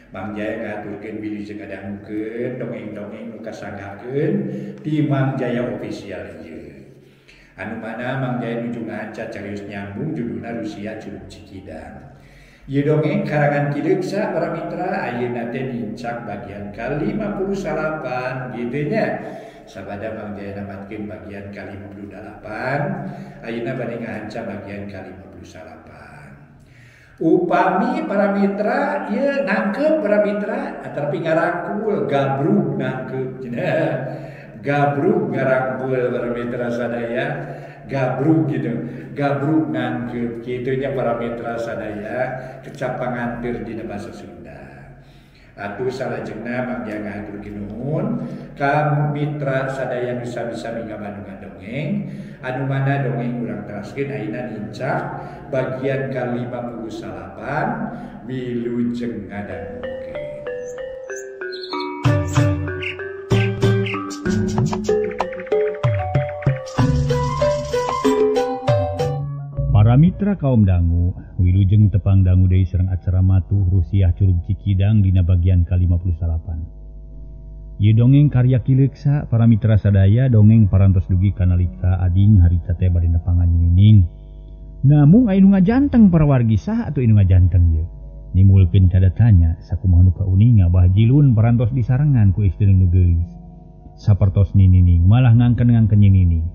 Mang Jaya ngaturkeun wilujeng ngadangukeun dongeng-dongeng nu kasanggakeun di Mang Jaya official ieu. Anu mana Mang Jaya nuju ngaca carios nyambung judulna Rusia Curug Cikidang. Ieu dongeng karangan Kileuksa para mitra ayeuna teh dincak bagian ke-58 kitu nya. Sabada Mang Jaya namatkeun bagian ke-58, ayeuna bade ngahanca bagian ke-58. Upami para mitra ieu nangkep para mitra tapi ngarangkul gabrug nangkep cenah. Gabrug ngarangkul para mitra sadaya. Gabrug gitu. Gabrug nangkep kitu nya para mitra sadaya kecapanganteur dina basa Sunda. Atuh salajengna Mang Jaya ngaturkeun nuhun ka mitra sadaya nu sami-sami ngabandungan dongeng anu mana dongeng urang teraskeun ayeuna nincak bagian ke-58 wilujeng ngadangukeun. Para mitra kaum dangu, wilujeng tepang dangu deui sareng acara matuh Rusiah Curug Cikidang dina bagian ke-58. Ieu dongeng karya Kileuksa para mitra sadaya dongeng parantos dugi kanalika ading harita teh bade nepangan nyinining. Namung aya nu ngajanteng para wargi saha atuh anu ngajanteng ieu? Nimulkeun cadatanya sakumaha nu kauninga Bah Jilun parantos disarengan ku istri nu geulis. Sapertos ninining malah ngangken-ngangken nyinining.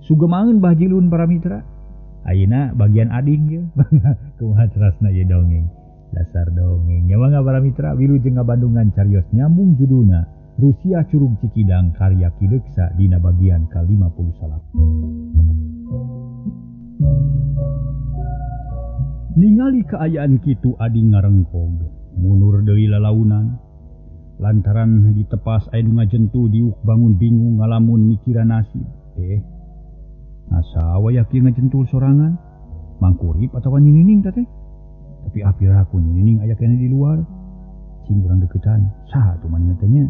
Sugemaeun Bah Jilun para mitra. Ayeuna bagian ading ye kumaha cerasna ye dongeng dasar dongeng nyawa para mitra wilujeng ngabandungan carios nyambung judulna Rusiah Curug Cikidang karya Kileuksa dina bagian ke-58. Ningali kaayaan kitu ading ngarengkog munur deui lalaunan lantaran ditepas aya nu ngajentu diuk bangun bingung ngalamun mikiran nasib. Asa waya kieu ngajentul sorangan mangkurip atawa nyinining teh tapi apiraku nyinining aya keneh di luar cing urang deukeutan saha atuh manehna teh nya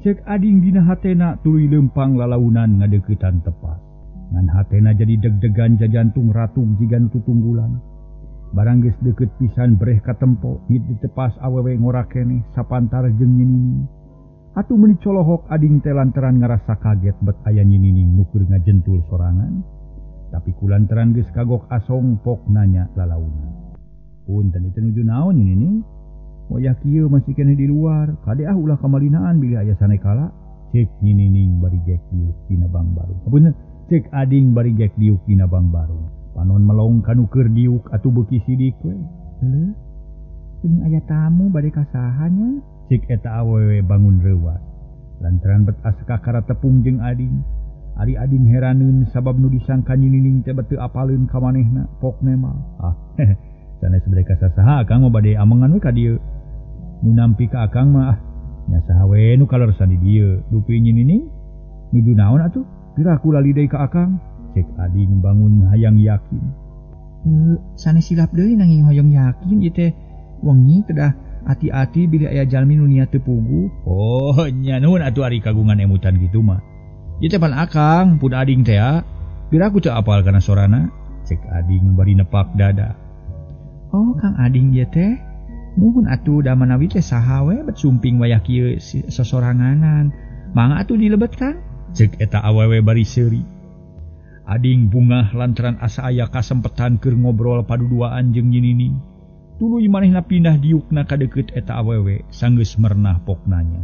cek ading dina hatena tuluy leumpang lalaunan ngadeuketan tepas ngan hatena jadi deg-degan jajantung ratug jiga nu tutunggulan barang geus deukeut pisan breh katempo ngit ditepas awewe ngora keneh sapantar jeung nyinining. Atuh meuni colohok ading teh lantaran ngarasa kaget bet aya nyinining nu keur ngajentul sorangan. Tapi kulantaran geus kagok asong pok nanya lalaunan. Punten itu nuju naon nyinining? Wayah kieu masih keneh di luar, kade ulah kamalinaan bilih aya sanekala. Cek nyinining bari gek diuk dina bang baru. Punten, cek ading bari gek diuk dina bang baru. Panon melong kanu keur diuk atuh beuki sidik we. Heuh. Geuning aya tamu bade ka saha nya? Cik eta awewe bangun reuwas. Lantaran bet askakara tepung jeung ading. Ari ading heraneun sabab nu disangka nyinining teh teu apaleun ka manehna pokne mah. Sanes bade ka saha akang mah bade amengan we ka dieu. Nu nampi ka akang mah nya saha we nu kalersan di dieu. Dupi nyinining nuju naon atuh? Piraku lali deui ka akang. Cek ading bangun hayang yakin. Sanes silap deui nanging hoyong yakin ieu teh wengi kedah hati-hati bila aya jalmi nu niat teu puguh. Oh, nya nuhun atuh ari kagungan emutan kitu mah. Ieu teh pan akang, pun ading teh piraku teu apal kana sorana. Cek ading bari nepak dada. Oh, Kang ading ieu teh. Nuhun atuh da manawi teh saha we bet sumping wayah kieu sosoranganan. Mangga atuh dilebetkan. Cek eta awewe bari seuri. Ading bungah lantaran asa aya kasempetan keur ngobrol paduduaan jeung nyinining. Tuluy manehna pindah diukna ka deukeut eta awewe sanggeus mernah poknanya.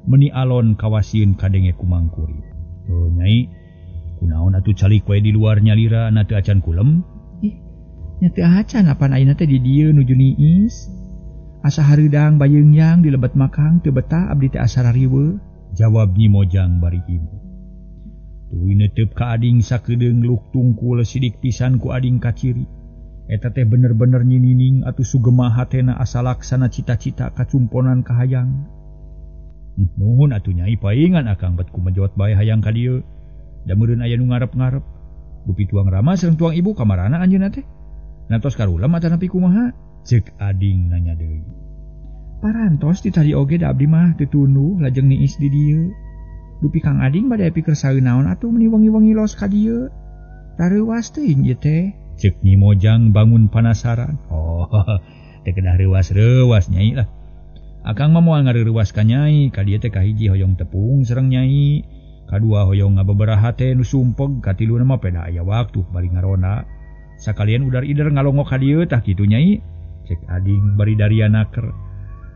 Meuni alon kawasieun kadenge ku mangkurip. Oh nyai, kunaon atuh calik wae di luar nyalira na teu acan kulem? Nya teu acan apan ayeuna teh di dieu nuju niis. Asa hareudang bayeungyang di lebet makang teu betah abdi teh asa rariweuh. Jawab Nyi Mojang bari ibu. Tuluy neuteub ka ading sakeudeung luk tungkul sidik pisan ku ading kaciri. Eta teh bener-bener nyinining atuh sugema hatena asa laksana cita-cita kacumponan kahayang. Nuhun atuh nyai paingan akang bet kumajot bae hayang ka dieu. Da meureun aya nu ngarep-ngarep. Dupi tuang rama sareng tuang ibu kamarana anjeunna teh? Nantos karulem atawa nepi kumaha? Ceuk ading nanya deui. Parantos di tadi oge da abdi mah teu tunduh lajeng niis di dieu. Dupi Kang ading bade piker saeun naon atuh meuni wengi-wengi los ka dieu. Rareuwas teuing ieu teh. Cek Nyi Mojang bangun penasaran. Oh, teu kedah reuwas-reuwas nyai lah. Akang mah moal ngareureuwas ka Nyai, ka dieu teh kahiji hoyong tepung sareng Nyai, kadua hoyong ngababaraha teh nu sumpeg, katiluna mah peda aya waktu bari ngaronda. Sakalian udar ider ngalongok ka dieu tah kitu Nyai. Cek Ading bari darianaker.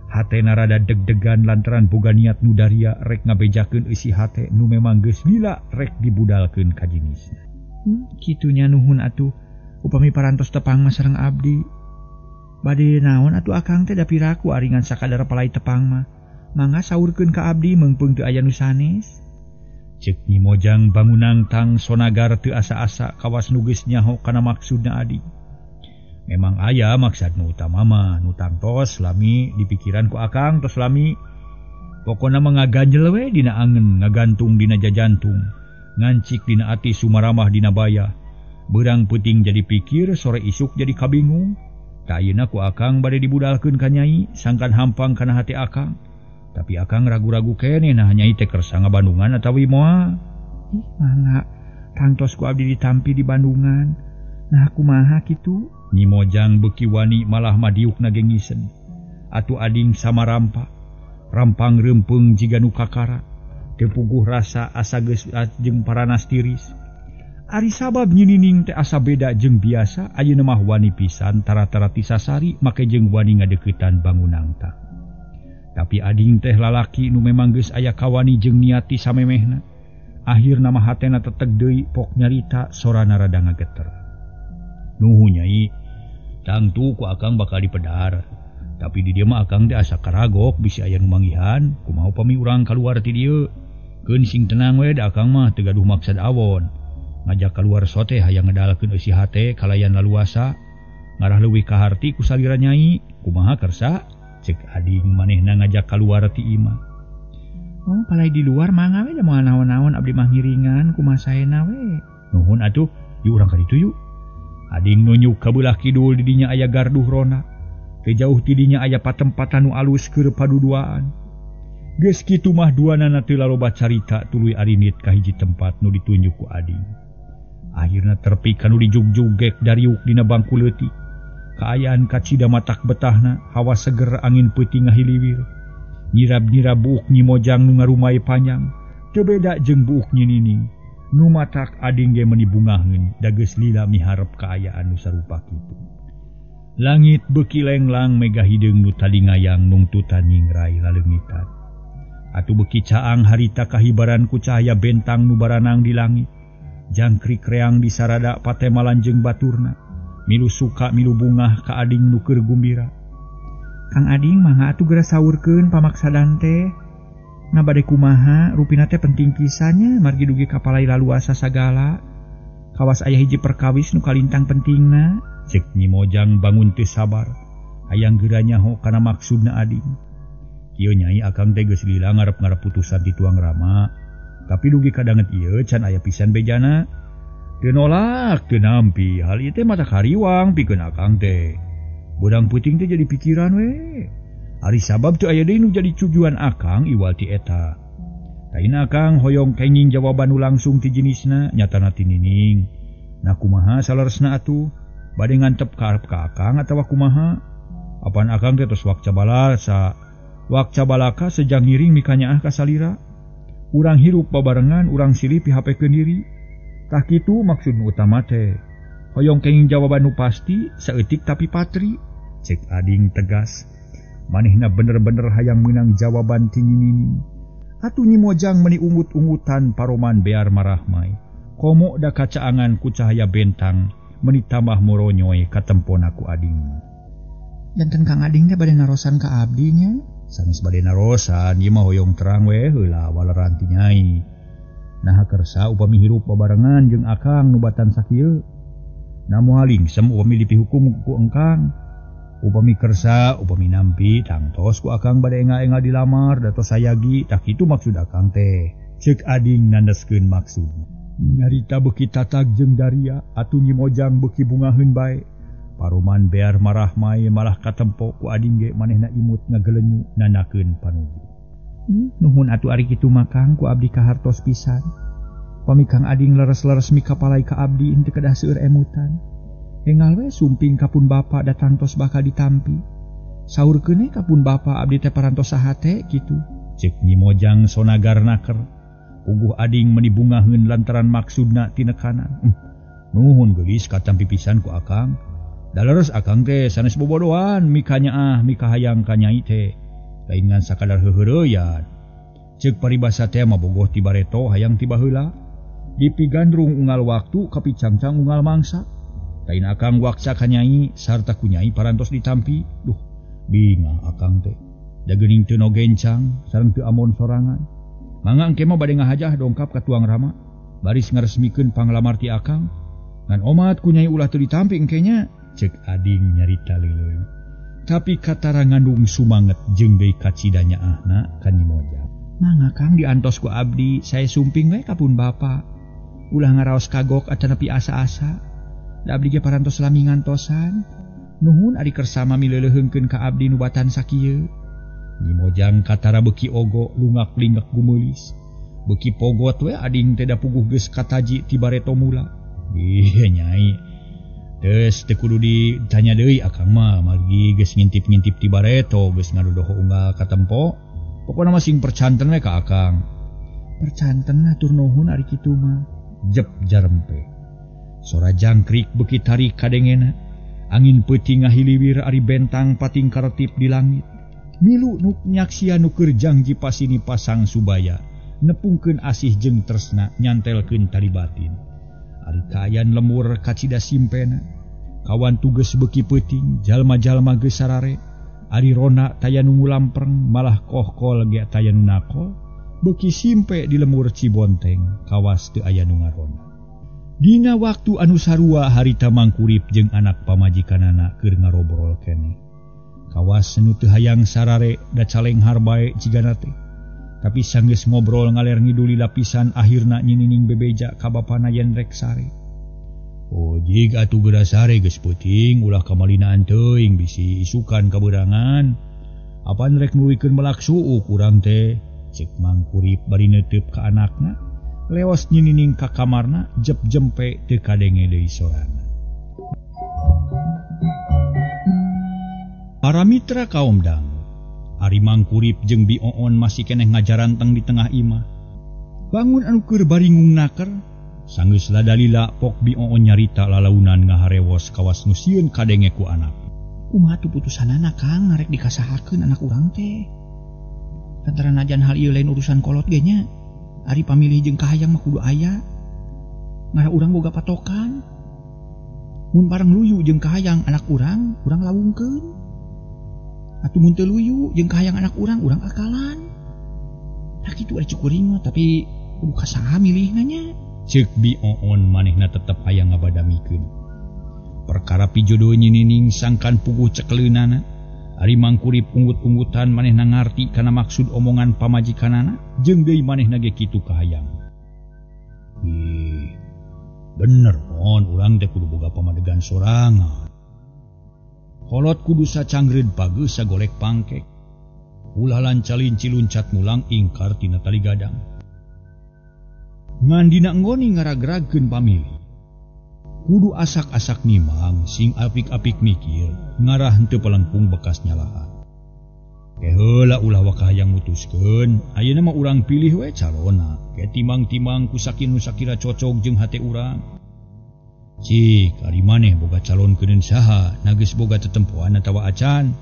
Hatena rada deg-degan lantaran boga niat nu daria rek ngabejakeun eusi hate nu memang geus lila rek dibudalkeun ka jinisna. Kitunya nuhun atuh, upami parantos tepang mah sareng abdi. Bade naon atuh akang teh da piraku aringan sakadar palai tepang mah. Mangga saurkeun ka abdi meungpeung teu aya nu sanes. Ceuk Nyi Mojang bangunang tang sonagar teu asa-asa kawas nu geus nyaho kana maksudna Ading. Memang aya maksud nu utama mah nu tangtos lami dipikiran ku akang tos lami. Pokona mah ngaganjel we dina angen, ngagantung dina jajantung, ngancik dina ati sumaramah dina baya. Beurang peuting jadi pikir, sore isuk jadi kabingung. Ta ayeuna ku akang bade dibudalkeun ka Nyai, sangkan hampang kana hati akang. Tapi akang ragu-ragu keneh nah Nyai teh kersa ngabandungan atawi moal. Mangga tangtos ku abdi ditampi di Bandungan. Nah kumaha kitu? Nyi Mojang beuki wani malah madiukna gengisen. Atuh Ading samarampa, rampang reumpeng jiga nu kakara, teu puguh rasa asa geus jeung paranas tiris. Ari sabab Nyi Nining teh asa beda jeung biasa, ayeuna mah wani pisan tara-tara ti sasari make jeung wani ngadeuketan bangunang tah. Tapi Ading teh lalaki nu memang geus aya kawani jeung niat ti samemehna. Akhirna mah hatena teteg deui pok nyarita sorana rada ngageter. Nuhun Nyai, tangtu ku akang bakal dipedar. Tapi di dieu mah akang teh asa karagok bisi aya nu manggihan, kumaha upami urang kaluar ti dieu. Keun sing tenang we da akang mah teu gaduh maksud awon. Ngajak keluar sote hayang ngedalakeun eusi hate kalayan laluasa, ngarah leuwih ka harti ku salira Nyai. Kumaha kersa? Cek Ading manehna ngajak keluar ti imah. Oh, palai di luar mangga we da moal naon-naon abdi mah ngiringan kumaha saena we. Nuhun atuh, di urang ka ditu yuk. Ading nunjuk ka beulah kidul di dinya aya garduh rona. Teu jauh ti dinya aya patempatan nu alus keur paduduaan. Geus kitu mah duanana teu laloba carita tuluy arinit ka hiji tempat nu ditunjuk ku Ading. Akhirna terpi kanu dijugjugek dariuk dina bangku leutik. Kaayaan kacida matak betahna, hawa seger angin peuting ngahiliwir. Nyirab-nyirab buuk Nyi Mojang nu ngarumai panjang, teu beda jeung buuk Nyi Nining. Nu matak Ading ge meuni bungaheun, da geus lila miharep kaayaan nu sarupa kitu. Langit beuki lenglang mega hideung nu tali ngayang nungtutan nyingrai laleungitan. Atuh beuki caang harita kahibaran ku cahaya bentang nu baranang di langit. Jangkrik reang di sarada patemalan jeung baturna. Milu suka milu bungah ka Ading nu keur gumbira. Kang Ading mangga atuh geura saurkeun pamaksadan teh. Ngabade kumaha rupina teh penting pisannya margi dugi kapalai laluasa sagala. Kawas aya hiji perkawis nu kalintang pentingna. Cek Nyi Mojang bangun teu sabar. Hayang geura nyaho kana maksudna Ading. Kieu Nyai akang teh geus lila ngarep-ngarep putusan ti tuang rama. Tapi dugi kadanget ieu can aya pisan bejana. Teu nolak teu nampi, hal ieu teh mata kariwang pikeun akang teh. Bodang peuting teh jadi pikiran we. Ari sabab teu aya deui nu jadi tujuan akang iwal ti eta. Taina akang hoyong kenging jawaban nu langsung ti jenisna nyatana ti Nining. Nah kumaha saleresna atuh? Bade ngantep ka akang atawa kumaha? Apaan akang teh tos wak cabalaka sejang ngiring mikanyaah ka salira. Urang hirup babarengan, urang silih pihapekeun diri. Tah kitu maksud nu utama teh. Hoyong kenging jawaban nu pasti, saeutik tapi patri. Cek Ading tegas. Manehna bener-bener hayang meunang jawaban ti Nyi Nining. Atuh Nyi Mojang meuni ungut-ungutan paroman bear marahmai. Komo da kacaangan ku cahaya bentang, meuni tambah moronyoy katempona ku Ading. Janten Kang Ading teh bade narosan ka abdi nya. Sanes bade narosan, ieu mah hoyong terang we heula waleran ti Nyai. Nah kersa upami hirup babarengan jeung akang nubatan sakieu. Na moal lingsem upami dipihukum ku engkang. Upami kersa, upami nampi, tangtos ku akang bade enga-enga dilamar, datos sayagi, tak itu maksud akang teh. Cek Ading nandeskeun maksud. Nyarita beuki tatag jeung daria, atuh Nyi Mojang beuki bungaheun bae. Paroman bear marahmai malah katempo ku Ading ge manehna imut ngagelenyu nanakeun panuju. Nuhun atuh ari kitu makang ku abdi kahartos pisan. Pami Kang Ading leres-leres mikapalai ka abdi henteu kedah seueur emutan. Engal we sumping kapun bapa datang tos bakal ditampi. Saur kene kapun bapa abdi teh parantos saha teh kitu. Cek Nyi Mojang sonagar naker. Puguh ading menibungaheun lantaran maksudna tinekanan. Nuhun geulis katampi pisan ku akang. Daleres akang teh sanes bobodohan mikanya mika hayang ka nyai teh. Lain ngan sakadar heureuyeuyan. Cek paribasa teh mah bogoh ti bareto hayang ti baheula. Dipigandrung unggal waktu kapicangcang unggal mangsa. Lain akang waksa ka nyai sarta ku nyai parantos ditampi. Duh, bingah akang teh. Da geuning teu no gencang sareng teu amon sorangan. Mangga engke mah bade ngahajah dongkap ka tuang Rama. Baris ngaresmikeun panglamar ti akang. Ngan omat ku nyai ulah teu ditampi engke nya. Cek ading nyarita leuleuy. Tapi katara ngandung sumanget jeung deui kacidanya ahna ka Nyi Mojang. Mangga Kang diantos ku abdi, saya sumping we kapun bapa. Ulah ngaraos kagok atanapi asa-asa. Da abdi ge parantos lami ngantosan. Nuhun ari kersama mileuleheungkeun ka abdi nubatan sakieu. Nyi Mojang katara beuki ogo lungak-lingak gumeulis. Beuki pogot we ading teh da puguh geus kataji ti bareto mula. Ieu nyai. Terus teu kudu ditanya deui akang mah margi geus ngintip-ngintip ti bareto geus ngadodoho unggal katempo. Pokona mah sing percanten we ka akang. Percanten atur nuhun ari kitu mah. Jep jarempe. Sora jangkrik beuki tarik kadengena. Angin peuting ngahiliwir ari bentang pating karetip di langit. Milu nuk nyaksian nu keur janji pasini pasang subaya. Nepungkeun asih jeung tresna nyantelkeun tali batin. Ari kayan lemur kacida simpena. Kawan tugas beuki peuting jalma-jalma geus sarare. Ari rona taya nu ngulampreng malah kohkol ge taya nu nakol. Beuki simpe di lemur Cibonteng kawas teu aya nu ngarona. Dina waktu anu sarua harita Mangkurip jeung anak pamajikanana keur ngarobrol keneh. Kawas nu teu hayang sarare da calenghar bae cigana teh. Tapi sanggeus ngobrol ngaler ngiduli lapisan akhirna nyinining bebeja ka bapana yen rek sare. Oh jig atuh geura sare geus peuting ulah kamalinaan teuing bisi isukan kabeurangan. Apan rek nuwikeun melak suuk urang teh. Cek Mangkurip bari neuteup ka anakna. Leos nyinining ka kamarna jep jempe teu kadenge deui sorana. Para mitra kaum dangu. Ari Mangkurip jeung Bi Oon masih keneh ngajaranteng di tengah imah. Bangun anu keur baringung naker, sanggeus ladalila pok Bi Oon nyarita lalaunan ngaharewos kawas nu sieun kadenge ku anak. Kumaha tu putusanana Kang ngarek dikasahakeun anak urang teh. Lantaran najan hal ieu lain urusan kolot ge nya. Ari pamilih jeung kahayang mah kudu aya. Ngara urang boga patokan. Mun bareng luyu jeung kahayang anak urang lawungkeun. Atuh mun teu luyu jeung kahayang anak urang akalan. Tah kitu ari cukuring mah tapi kudu kasaha milihna nya. Ceuk Bi Oon manehna tetep aya ngabadamikeun. Perkara pijodoh nyinining sangkan puguh cekleunana. Ari Mangkurip unggut-unggutan manehna ngarti kana maksud omongan pamajikanana jeung deui manehna ge kitu kahayang. Bener mon urang teh kudu boga pamadegan sorangan. Kolot kudu sacangreud bageus sagolek pangkek. Ulah lancalinci luncat mulang ingkar tina tali gadang. Ngan dina nggoni ngaragragkeun pamilih. Kudu asak-asak nimang sing apik-apik mikir ngarah henteu pelengkung bekas nyalahan. Heula ulah wakahayang mutuskeun, ayeuna mah urang pilih we calonna, ke timang-timang ku sakin nu sakira cocok jeung hate urang. Cik, ari maneh boga calon keuneun saha, nageus boga tetempoan atawa acan.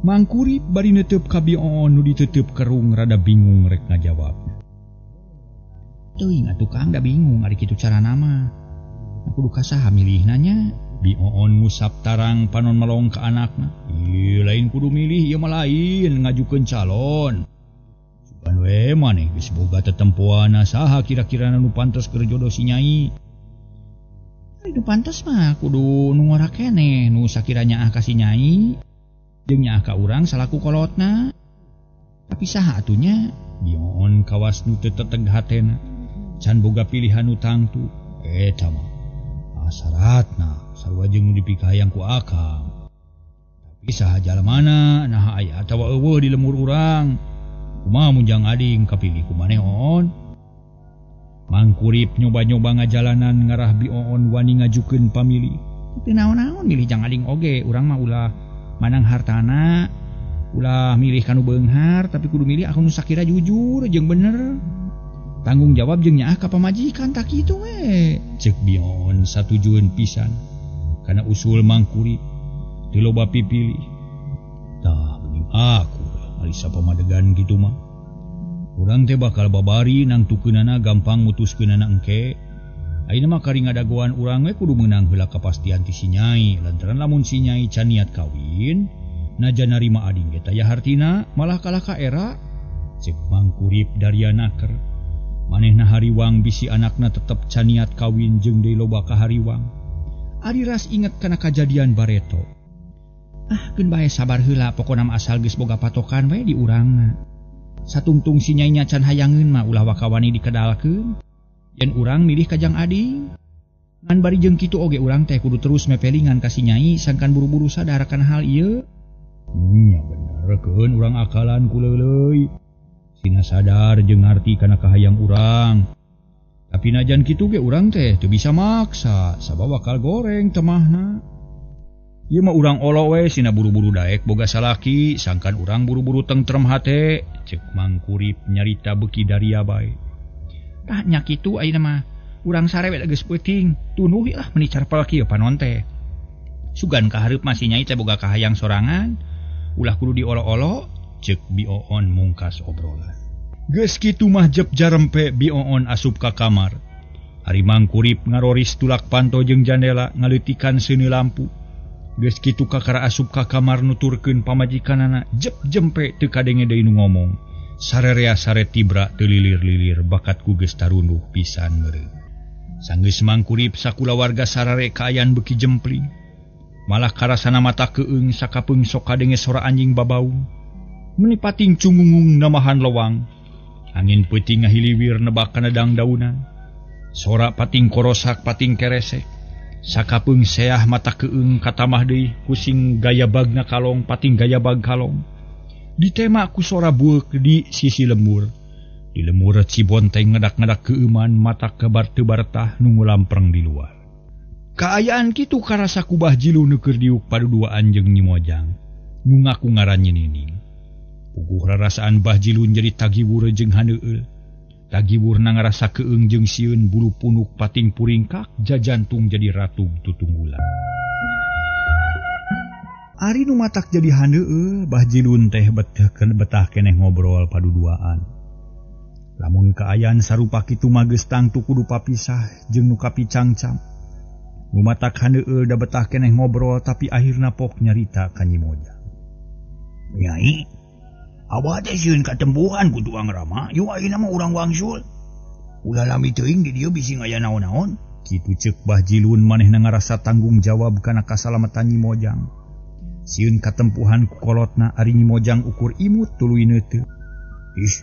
Mangkurip bari neuteup ka Bi Oon nu diteuteub kerung rada bingung rek ngajawab. Teuing atuh Kang da bingung ari kitu carana mah. Kudu kasaha milihna nya? Bi Oon ngusap tarang panon melong ka anakna. Ieu lain kudu milih ieu mah lain ngajukeun calon. Sugan we maneh geus boga tetempoan saha kira-kira nu pantes keur jodoh si nyai. Ari nu pantes mah kudu nu ngora keneh nu sakiranya ka si nyai jeung nyaah ka urang salaku kolotna. Tapi saha atunya? Bi Oon kawas nu teu teteg hatena. Can boga pilihan nu tangtu. Eta mah syaratna sarua jeung nu dipikahayang ku akang. Tapi saha jalemana naha aya atawa eueuh di lemur urang. Kumaha mun jang ading kapilih ku maneh Oon? Mangkurip nyoba-nyoba ngajalanan ngarah Bi Oon wani ngajukeun pamilih. Tapi naon-naon milih jang ading oge, urang mah ulah manang hartana ulah milih kanu beunghar tapi kudu milih anu sakira jujur jeung bener. Tanggung jawab jeung nyaah ka pamajikan tak kitu we. Cek Bion satujueun pisan kana usul Mang Kurip teu loba pipilih. Tah mending aku ari sapamadegan kitu mah. Urang teh bakal babari nang tukeunana gampang mutuskeunana engke. Ayeuna mah kari ngadagoan urang we kudu meunang heula kapastian ti si Nyai lantaran lamun si Nyai can niat kawin najan narima ading ge taya hartina malah kalah ka era. Cek Mang Kurip Daryanaker. Manehna hariwang bisi anakna tetep can niat kawin jeung deui loba ka hariwang. Ari ras inget kana kajadian Bareto. Geun bae sabar heula pokona asal geus boga patokan we di urangna. Satungtung si Nyai nya can hayangeun mah ulah wakawani dikedalkeun. Yen urang milih kajang ading. Ngan bari jeung kitu oge urang teh kudu terus mepelingan ka si Nyai sangkan buru-buru sadar kana hal ieu. Nya bener keun urang akalan ku leuleuy. Sina sadar jeung ngarti kana kahayang urang. Tapi najan kitu ge urang teh teu bisa maksa sabab bakal goreng temahna. Ieu mah urang olo we sina buru-buru daek boga salaki sangkan urang buru-buru tentrem hate. Cek Mang Kurip nyarita beuki Daria bae. Tah nya kitu ayeuna mah urang sarewe geus peuting tunuh lah meni carpel kieu panon teh. Sugan ka hareup mah si Nyai teh boga kahayang sorangan ulah kudu diolo-olo. Cek Bioon mungkas obrolan. Geus kitu mah jep jarempe Bioon asup ka kamar. Ari Mang Kurip ngaroris tulak panto jeung jandela ngaleutikan seuneu lampu. Geus kitu kakara asup ka kamar nuturkeun pamajikanana jep jempe teu kadenge deui nu ngomong. Sarerea sare tibra teu lilir-lilir bakat ku geus tarunduh pisan meureun. Sanggeus Mang Kurip sakulawarga sarare kaayan beuki jempling. Malah karasana mata keung sakapeung sok kadenge sora anjing babaung. Meni pating cungungung namahan lewang. Angin peuting ngahiliwir nebak kana dangdaunan. Sora pating korosak pating keresek. Sakapeung seah mata keung katamah deui kusing gaya bagna kalong pating gaya bag kalong. Ditema ku sora bueuk di sisi lembur. Di lembur Cibonteng ngedak-ngedak keuman mata kebar teu bartah nu ngulampreng di luar. Kaayaan kitu karasa kubah jilu nu keur diuk paduduaan jeung Nyi Mojang. Nu ngaku ngaranna Nining. Puguh rarasaan bah jilun jadi tagiwur jeung handeueul. Tagiwur na ngarasa keung jeung sieun bulu punuk pating puringkak jajantung jadi ratug tutunggulan. Ari nu matak jadi handeueul bah jilun teh betah keneh ngobrol paduduaan. Lamun kaayaan sarupa kitu mah geus tangtu kudu papisah jeung nu kapicangcam. Nu matak handeueul da betah keneh ngobrol tapi akhirna pok nyarita ka Nyi Mojang. Nyai, abah teh sieun katempuhan ku tuang Rama, yu ayeuna mah urang wangsul. Ulah lami teuing di dieu bisi aya naon-naon. Kitu ceuk bah jilun manehna ngarasa tanggung jawab kana kasalamatan Nyi Mojang. Sieun katempuhan ku kolotna ari Nyi Mojang ukur imut tuluy neuteu. Is,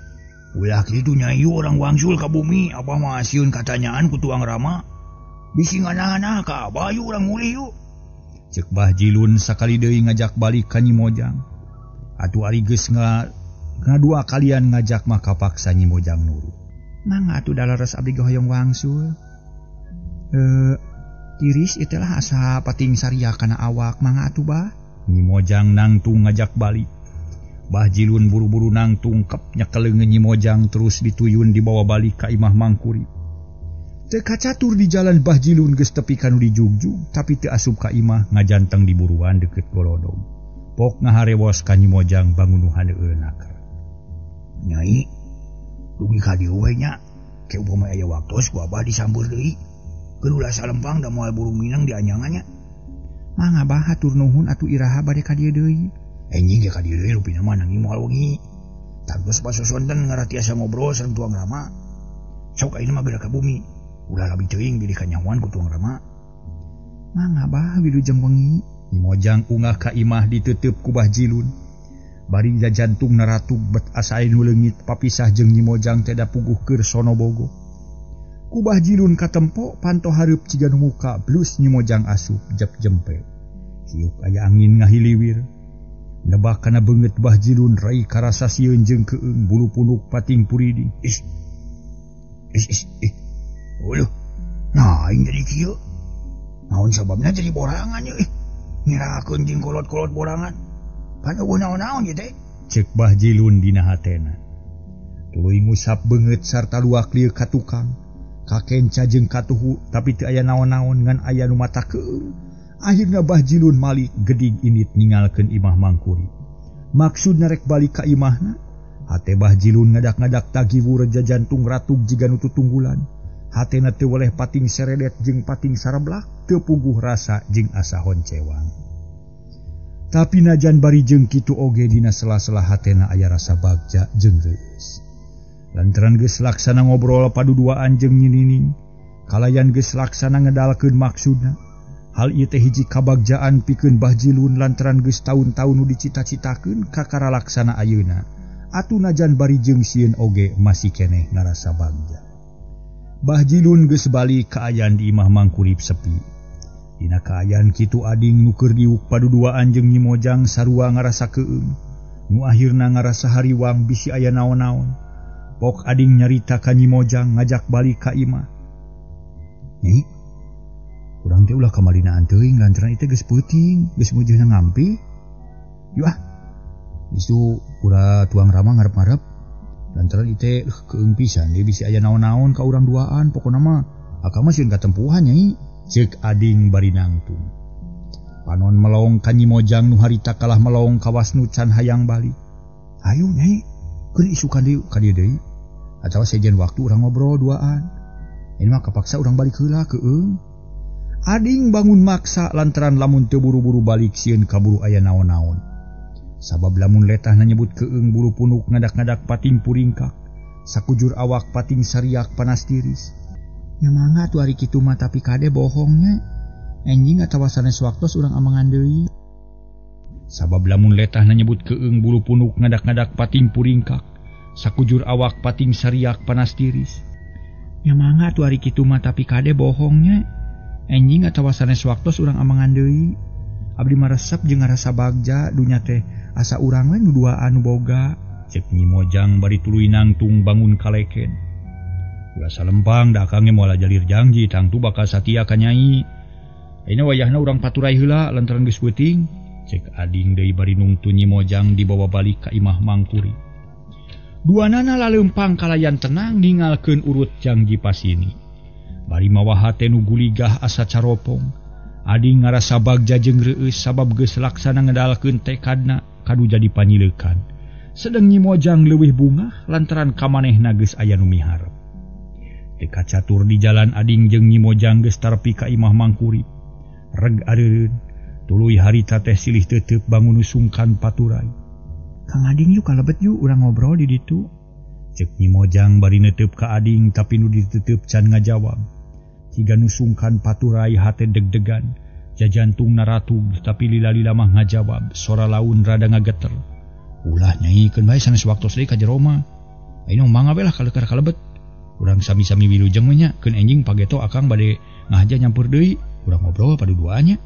ulah kitu Nyai urang wangsul ka bumi, abah mah sieun katanyaan ku tuang Rama. Bisi ngana-ngana ka abah yu urang mulih yu. Ceuk bah jilun sakali deui ngajak balik ka Nyi Mojang. Atuh ari geus ngadua kalian ngajak mah kapaksa Nyi Mojang nurut. Mangga atuh dalares abdi hoyong wangsul. Tiris itulah asa pating saria kana awak mangga atuh bah. Nyi Mojang nangtung ngajak balik. Bah jilun buru-buru nangtung kep nyakeleungeun Nyi Mojang terus dituyun dibawa balik ka imah Mang Kurip. Teu kacatur di jalan bah jilun geus tepi kanu dijugjug tapi teu asup ka imah ngajanteng di buruan deukeut golodog. Pok ngaharewos ka Nyi Mojang bangun nu handeueul naker. Nyai, dugi ka dieu we nya. Ke upama aya waktos ku abah disambur deui. Keur ulah salempang da moal burung minang dianyangannya. Mangga bah hatur nuhun atuh iraha bade ka dieu deui. Enjing ge ka dieu deui rupina mah nangi moal wengi. Tangtos pasosonten ngaratiasa ngobrol sareng tuang Rama. Sok ayeuna mah geura ka bumi. Ulah labi teuing bilih ka nyawan ku tuang Rama. Mangga bah wilujeng wengi. Nyi Mojang ungah ka imah diteuteub ku bah jilun. Bari jajantung naratug bet asae nu leungit papisah jeung Nyi Mojang teh da puguh keur sono bogo. Ku bah jilun katempo panto hareup ciga nu muka blus Nyi Mojang asup jep jempe. Hiuk aya angin ngahiliwir. Nebak kana beungeut bah jilun rai karasa sieun jeung keung bulu punuk pating puriding. Is. Uluh. Nah, aing jadi kieu. Naon sababna jadi borangan ye? Ngirakeun jeung kolot-kolot borangan. Naon teh cek Bahjilun dina hatena. Tuluy ngusap beungeut sarta luak lieu ka tukang, ka kenca jeung katuhu tapi teu aya naon-naon ngan aya nu mata keung. Akhirna Bahjilun malik gedig indit ningalkeun Imah Mangkuri. Maksudna rek balik ka imahna. Hate Bahjilun ngadak-ngadak tagiwu reja jantung ratug jiga nu tutunggulan. Hatena teu weleh pating seredet jeung pating sareblak, teu puguh rasa jeung asa honcewang. Tapi najan bari jeung kitu oge dina sela-sela hatena aya rasa bagja jeung reueus. Lantaran geus laksana ngobrol paduduaan jeung Nyinining, kalayan geus laksana ngedalkeun maksudna. Hal ieu teh hiji kabagjaan pikeun Bahjilun lantaran geus taun-taun nu dicita-citakeun ka karalaksana ayeuna. Atuh najan bari jeung sieun oge masih keneh ngarasa bagja. Bahjilun geus balik kaayaan di Imah Mangkurip sepi. Dina kaayaan kitu ading nu keur diuk paduduaan jeung Nyi Mojang sarua ngarasa keung. Nu akhirna ngarasa hariwang bisi aya naon-naon. Pok ading nyarita ka Nyi Mojang ngajak balik ka imah. Nyi, urang teh ulah kamalinaan teuing lantaran ieu geus peuting, geus mujeuhna ngampi. Yu ah. Bisu ulah tuang rama ngarep-ngarep. Lantaran ieu keung pisan deui bisi aya naon-naon ka urang duaan, pokona mah akang mah sieun katempuhan Nyai. Cek ading bari nangtung. Panon melong ka Nyi Mojang nu harita kalah melong kawas nu can hayang balik. Ayo Nyai, keur isukan deui ka dieu deui. Atawa sejen waktu urang ngobrol duaan. Ini mah kapaksa urang balik heula keung. Ading bangun maksa lantaran lamun teu buru-buru balik sieun kaburu aya naon-naon. Sabab lamun letahna nyebut keung buru punuk ngadak-ngadak pating puringkak. Sakujur awak pating sariak panas tiris. Ya mangga tuh hari kitu mah tapi kade bohongnya. Enjing atawa sanes waktos urang amangan deui. Sabab lamun letahna nyebut keung bulu punuk ngadak-ngadak pating puringkak. Sakujur awak pating sariak panas tiris. Ya mangga tuh hari kitu mah tapi kade bohongnya. Enjing atawa sanes waktos urang amangan deui. Abdi mah resep jeung ngarasa bagja dunya teh asa urang we nu duaan nu boga. Cek Nyi Mojang bari tuluy nangtung bangun kaleken. Ulah salempang da akang ge moal jalir janji tangtu bakal satia ka Nyai. Ayeuna wayahna urang paturai heula lantaran geus beuting. Cek ading deui bari nungtu Nyi Mojang dibawa balik ka Imah Mangkuri. Duanana laleumpang kalayan tenang ningalkeun urut janji pasini. Bari mawa hate nu guligah asa caropong. Ading ngarasa bagja jeung reueus sabab geus laksana ngedalkeun tekadna kadu jadi panyileukan. Sedeng Nyi Mojang leuwih bungah lantaran kamanehna geus aya nu miharep. Teka catur di jalan ading jeung Nyi Mojang geus tarpi ka Imah Mangkuri. Reg areun, tuluy harita teh silih teuteup bangun sungkan paturai. Kang ading yuk kalebet yuk urang ngobrol di ditu. Cek Nyi Mojang bari neuteup ka ading tapi nu diteuteub can ngajawab. Ciga nu sungkan paturai hate deg-degan, jajantungna ratug tapi lila-lila mah ngajawab, sora laun rada ngageter. Ulah Nyai keun bae sanes waktos deui ka jero mah. Ayeuna mangga we lah kalekar kalebet. Urang sami-sami wilujeng we nya, keun enjing pageto akang bade ngahaja nyampur deui, urang ngobrol paduduanya.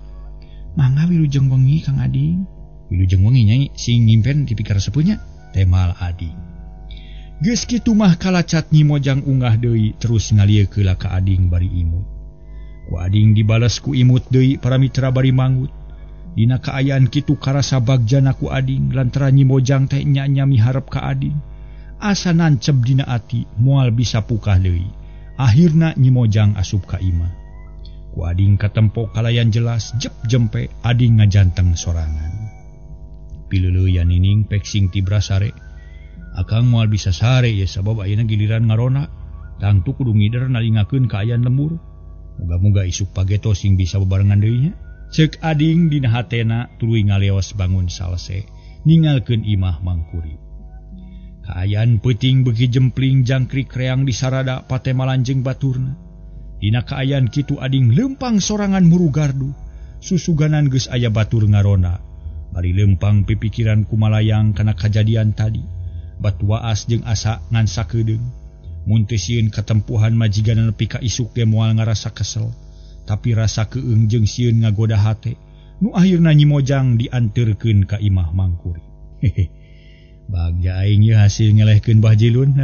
Mangga wilujeng wengi Kang Ading. Wilujeng wengi Nyai sing ngimpen ti pikir sepunya, temal ading. Geus kitu mah kalacat Nyi Mojang unggah deui terus ngalieun ka ading bari imut. Ku ading dibales ku imut deui para mitra bari mangut. Dina kaayaan kitu karasa bagjana ku ading lantaran Nyi Mojang teh nya miharep ka ading. Asa nancep dina ati moal bisa pukah deui. Akhirna Nyi Mojang asup ka imah. Ku ading katempo kalayan jelas jep jempe ading ngajanteng sorangan. Pileuleuyan Nining peksing tibra sare. Akang moal bisa sare ya sabab ayeuna giliran ngarona. Tangtu kudu ngider nalingakeun kaayaan lembur. Muga-muga isuk pageto sing bisa bebarengan deui nya. Cek ading dina hatena tuluy ngaleos bangun salse ningalkeun Imah Mangkuri. Kaayaan peuting beuki jempling jangkrik reang di sarada patemalan jeung baturna. Dina kaayaan kitu ading leumpang sorangan murugardu. Susuganan geus aya batur ngarona. Bari leumpang pipikiran kumalayang kana kajadian tadi. Batu waas jeung asa ngan sakedeung. Mun teu sieun katempuhan majigan nepi ka isuk ge moal ngarasa kesel. Tapi rasa keung jeung sieun ngagoda hate. Nu akhirna Nyi Mojang dianterkeun ka Imah Mangkuri. Bagja aing ye hasil ngelehkeun Bahjilun.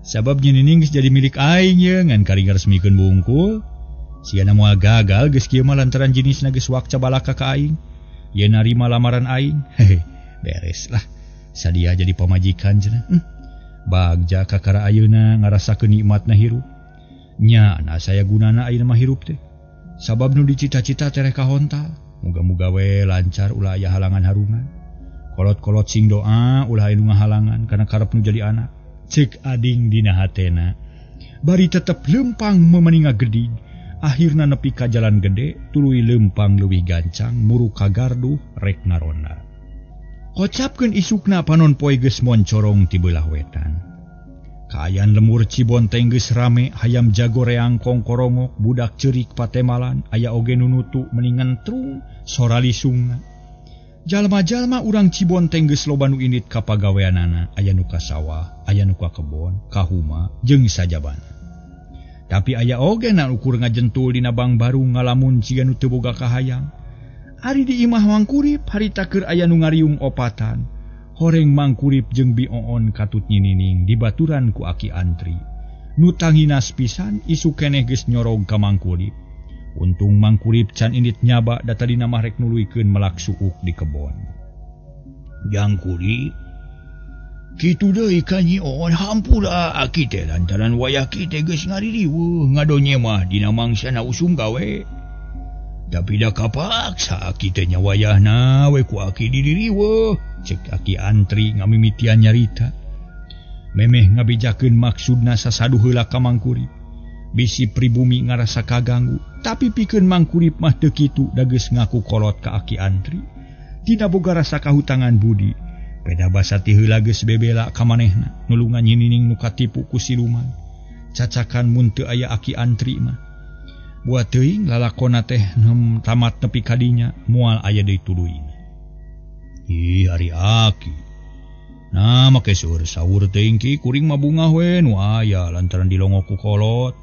Sabab Nyinining geus jadi milik aing ye ngan kari ngaresmikeun bungkul. Siana moal gagal geus kieu mah lantaran jenisna geus wakca balaka ka aing. ye narima lamaran aing. Hehe, bereslah. Sadia jadi pamajikan cenah. Bagja kakara ayeuna ngarasakeun nikmatna hirup. Nya na saya gunana ayeuna mah hirup teh. Sabab nu dicita-cita tereh kahontal. Muga-muga we lancar ulah aya halangan harungan. Kolot-kolot sing doa ulah aya nu ngahalangan kana karep nu jadi anak. Cek ading dina hatena. Bari tetep lempang memeninga geding. Akhirna nepi ka jalan gede, tuluy lempang leuwih gancang, muru ka garduh rek ngaronda. Kocapkeun isukna panon poe geus moncorong ti beulah wetan. Kaayaan lemur Cibonteng geus rame, hayam jago reang kongkorongok, budak ceurik patemalan, aya oge nu nutu meningan trung sora lisungna. Jalma-jalma urang Cibonteng geus loba nu indit ka pagaweanana, aya nu ka sawah, aya nu ka kebon, ka huma jeung sajabana. Tapi aya oge na ukur ngajentul dina Bang Baru ngalamun siga nu teu boga kahayang. Ari di imah Mangkurip harita keur aya nu ngariung opatan. Horeng Mangkurip jeung Bioon katut nyinining dibaturan ku Aki Antri. Nu tanginas pisan isu keneh geus nyorog ka Mangkurip. Untung Mangkurip can indit nyaba da tadina mah rek nuluykeun melak suuk di kebon. Jangkurip kitu deui ka Nyi On, hampura Aki teh lantaran wayah kitu geus ngaririweuh ngadonye mah dina mangsana usum gawe. Tapi da kapaksa Aki teh nya wayahna we ku Aki didiriweuh, cek Aki Antri ngamimitian nyarita. Memeh ngabijakeun maksudna sasaduh heula ka Mangkurip. Bisi pribumi ngarasa kaganggu, tapi pikeun Mangkurip mah teu kitu da geus ngaku kolot ka Aki Antri. Tina boga rasa kahutangan budi. Peda basa ti heula geus bebela ka manehna, nulungan nyinining nu katipu ku siluman. Cacakan mun teu aya Aki Antri mah. Buat teuing lalakonna teh tamat nepi ka dinya moal aya deui tuluy. Ih ari Aki. Nah make seueur saur teuing ki kuring mah bungah we nu aya lantaran dilongok ku kolot.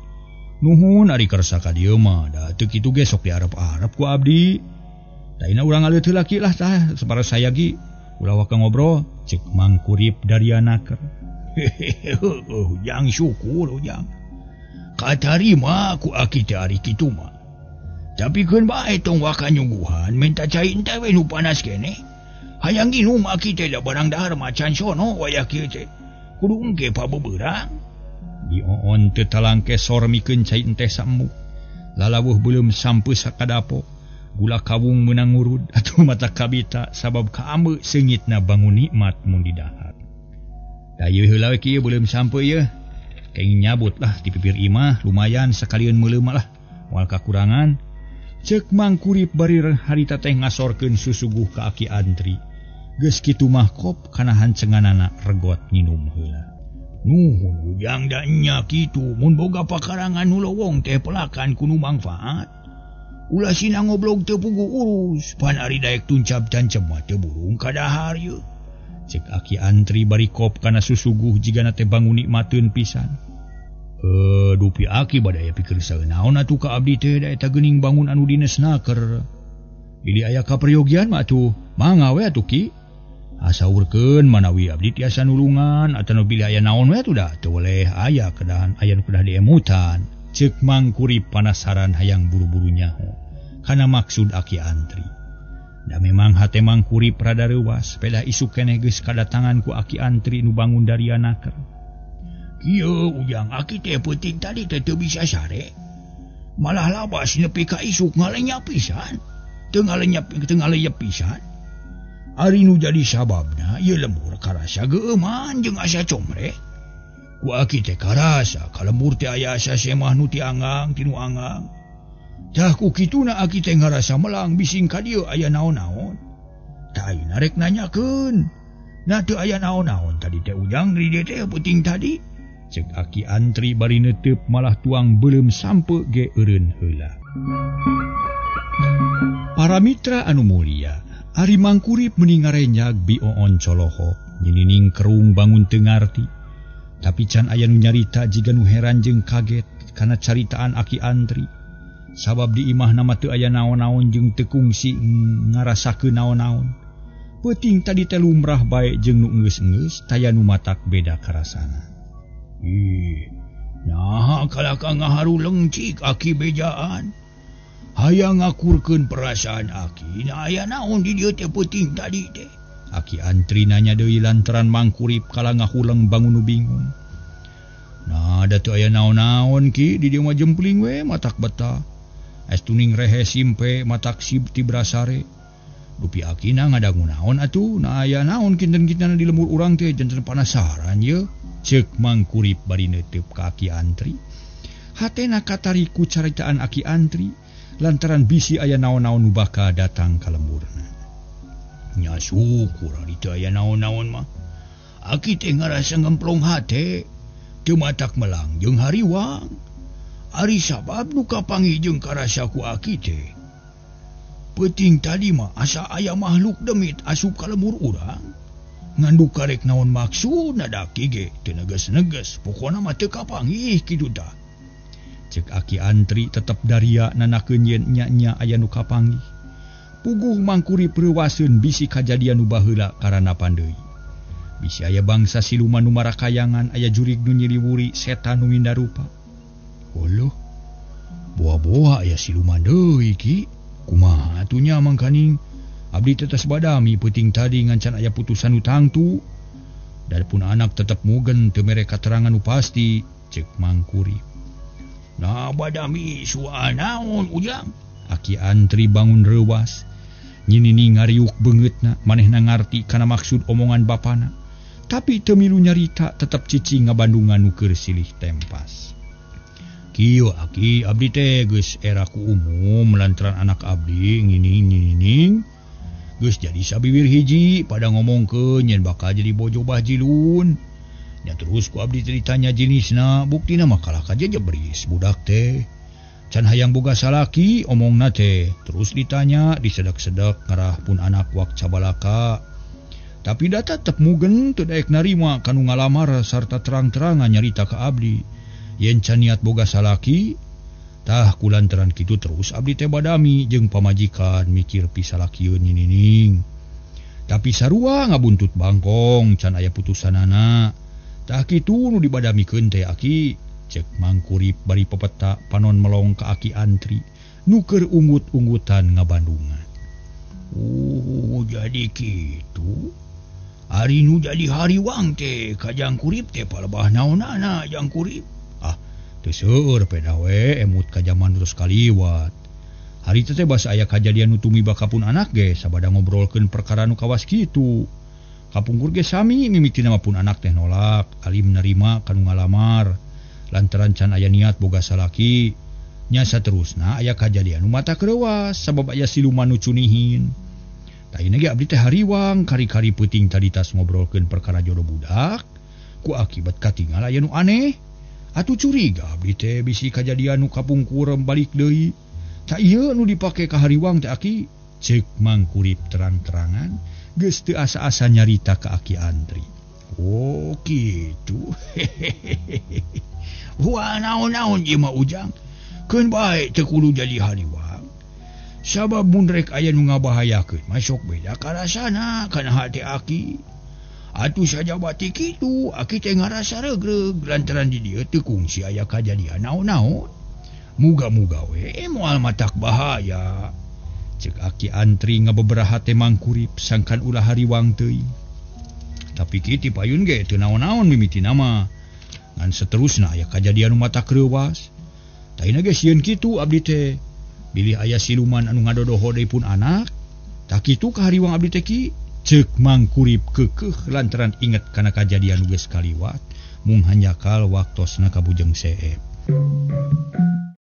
Nuhun ari kersa ka dieu mah da teu kitu ge sok diarep-arep ku abdi. Daina urang aleuit heula ki lah tah sabara saya gi. Ulah waka ngobrol, cek Mangkurip dari anaker. Ujang syukur ujang. Katarima ku Aki teh ari kitu mah. Tapi keun bae tong waka nyungguhan, minta cai ente we nu panas kene. Hayang nginum Aki teh da barang dahar macan sono wayah kieu teh. Kudu engke pabebeurang. Bioon teu talangke sor mikeun cai ente saemu. Lalawuh belum sampai sakadapo. Gula kawung menang ngurud atau mata kabita sabab kaameu seungitna bangun nikmat mun didahar. Da ieu heula we kieu belum sampai ye. Kenging nyabut lah di pipir imah lumayan sakalian meuleum lah. Moal kakurangan ceuk Mangkurip bari harita teh ngasorkeun susuguh ka Aki Antri. Geus kitu mah kop kana hancenganana regot nginum heula. Nuhun ujang da nya kitu mun boga pakarangan nu lowong teh pelakan kudu mangfaat. Ulah sina ngoblog teu pugu urus, pan ari daek tuncap cancem mah teu burung kadahar ye. Cek Aki Antri bari kop kana susuguh jigana teh bangun nikmateun pisan. Dupi Aki bade aya pikeun saeunaon atuh ka abdi teh da eta geuning bangun anu dinesnaker. Ili aya kaperyogian mah atuh, mangga we atuh Ki. Asaurkeun manawi abdi tiasa nulungan atawa bilih aya naon we atuh da teu boleh aya kedahan aya nu kedah diemutan. Cek Mangkurip panasaran hayang buru-buru nyaho kana maksud Aki Antri. Da memang hate Mangkurip rada reuwas peda isu keneh geus kadatangan ku Aki Antri nu bangun dari anaker. Kieu ujang Aki teh peuting tadi teh teu bisa sare. Malah labas nepi ka isuk ngalenyap pisan. Teu ngalenyap pisan. Ari nu jadi sababna ieu lembur karasa geuman jeung asa comre. Ku Aki teh karasa kalembur teh aya asa semah nu ti anggang tinu anggang. Tah ku kituna Aki teh ngarasa melang bising ka dieu aya naon-naon. Tah ayeuna rek nanyakeun. Na teu aya naon-naon tadi teh ujang di dieu teh peuting tadi. Cek Aki Antri bari neuteup malah tuang belum sampe ge eureun heula. Para mitra anu mulia, ari Mangkurip meuning ngarenyag Bioon coloho, nyinining kerung bangun teu ngarti. Tapi can aya nu nyarita jiga nu heran jeung kaget kana caritaan Aki Antri. Sabab di imah nama teu aya naon-naon jeung teu kungsi ngarasakeun naon-naon. Peuting tadi teh lumrah bae jeung nu enggeus-enggeus taya nu matak beda karasana. Naha kalaka ngaharu leungcik Aki bejaan. hayang ngakurkeun perasaan Aki. Nah aya naon di dieu teh penting tadi teh. Aki Antri nanya deui lantaran Mang Kurip kala ngahuleng bangun nu bingung. Nah da teu aya naon-naon Ki di dieu mah jempling we matak betah. Estuning rehe simpe matak sib ti brasare. Dupi Akina ngadangu naon atuh. Nah aya naon kinten-kinten di lembur urang teh janten penasaran ye. Ceuk Mang Kurip bari neuteup ka Aki Antri. Hatena katariku caritaan Aki Antri lantaran bisi aya naon-naon nu bakal datang ka lemburna. Nya syukur ari teu aya naon-naon mah. Aki teh ngarasa ngemplong hate teu matak melang jeung hariwang. Ari sabab nu kapanggih jeung karasa ku Aki teh. Penting tadi mah asa aya makhluk demit asup ka lembur urang. Ngandung karek naon maksud nadaki ge teu neges-neges. Pokona mah teu kapanggih kitu tah. Cek Aki Antri tetep daria nanakeun yen nya-nya aya nu kapanggih. Puguh Mang Kurip reuwaseun bisi kajadian nu baheula karanapan deui. Bisi aya bangsa siluman nu marakayangan, aya jurig nu nyiliwuri, setan nu minda rupa. Oloh, boa-boa aya siluman deui Ki. Kumaha atunya mangkaning abdi tetes badami peuting tadi ngancan aya putusan nu tangtu. Daripun anak tetep mugen teu mere katerangan nu pasti, cek Mang Kurip. Nah badami soal naon ujang? Aki Antri bangun reuwas. Nyinini ngariuk beungeutna manehna ngarti kana maksud omongan bapana. Tapi teu milu nyarita tetep cicing ngabandungan nu keur silih tempas. Kieu Aki, abdi teh geus era ku umum lantaran anak abdi ngining geus jadi sabiwir hiji pada ngomongkeun yen bakal jadi bojo Bahjilun. Ya terus ku abdi ditanya jenisna, buktina mah kalah kaja jebris budak teh. Can hayang boga salaki omongna teh. Terus ditanya, disedek-sedek ngarah pun anak wak cabalaka. Tapi da tetep mugen teu daek narima kanu ngalamar sarta terang-terangan nyarita ka abdi. Yen can niat boga salaki, tah kulantaran kitu terus abdi teh badami jeung pamajikan mikir pisalakieun nyinining. Tapi sarua ngabuntut bangkong can aya putusanana. Tah kitu nu dibadamikeun teh Aki. Cek Mang Kurip bari pepeta panon melong ka Aki Antri nu keur unggut-unggutan ngabandungan. Jadi kitu. Ari nu jadi hariwang teh ka Jang Kurip teh palebah naonana Jang Kurip. Teu seueur peda we emut ka jaman terus kaliwat. Hari teh basa aya kajadian nu tumiba kapun anak ge sabada ngobrolkeun perkara nu kawas kitu. Kapungkur ge sami mimitina mah pun anak teh nolak, alim nerima kanu ngalamar. Lantaran can aya niat boga salaki. Nya saterusna aya kajadian nu mata kreuwas sabab aya siluman nu cunihin. Taina ge abdi teh hariwang kari-kari peuting tadi tas ngobrolkeun perkara jodoh budak. Ku akibat katingal aya nu aneh. Atuh curiga abdi teh bisi kajadian nu kapungkur balik deui. Ta ieu nu dipake ka hariwang teh Aki, cek Mang Kurip terang-terangan geus teu asa-asa nyarita ka Aki Antri. Oh kitu. Wah naon-naon ieu mah ujang. Keun bae teu kudu jadi hariwang. Sabab mun rek aya nu ngabahayakeun mah sok beda karasana kana hati Aki. Atuh saja bati kitu Aki teh ngarasa regreg lantaran di dieu teu kungsi aya kajadian naon-naon. Muga-muga we moal matak bahaya. Cek Aki Antri ngabeberaha teh Mang Kurip sangkan ulah hariwang teuing. Tapi kiti payun ge teu naon-naon mimitina mah. Ngan seterusna aya kajadian nu mata kreuwas. Taina ge sieun kitu abdi teh bilih aya siluman anu ngadodoho deui pun anak. Tah kitu ka hariwang abdi teh Ki, cek Mang Kurip keukeuh lantaran inget kana kajadian nu geus kaliwat mung hanyakal waktosna ka bujeng seep.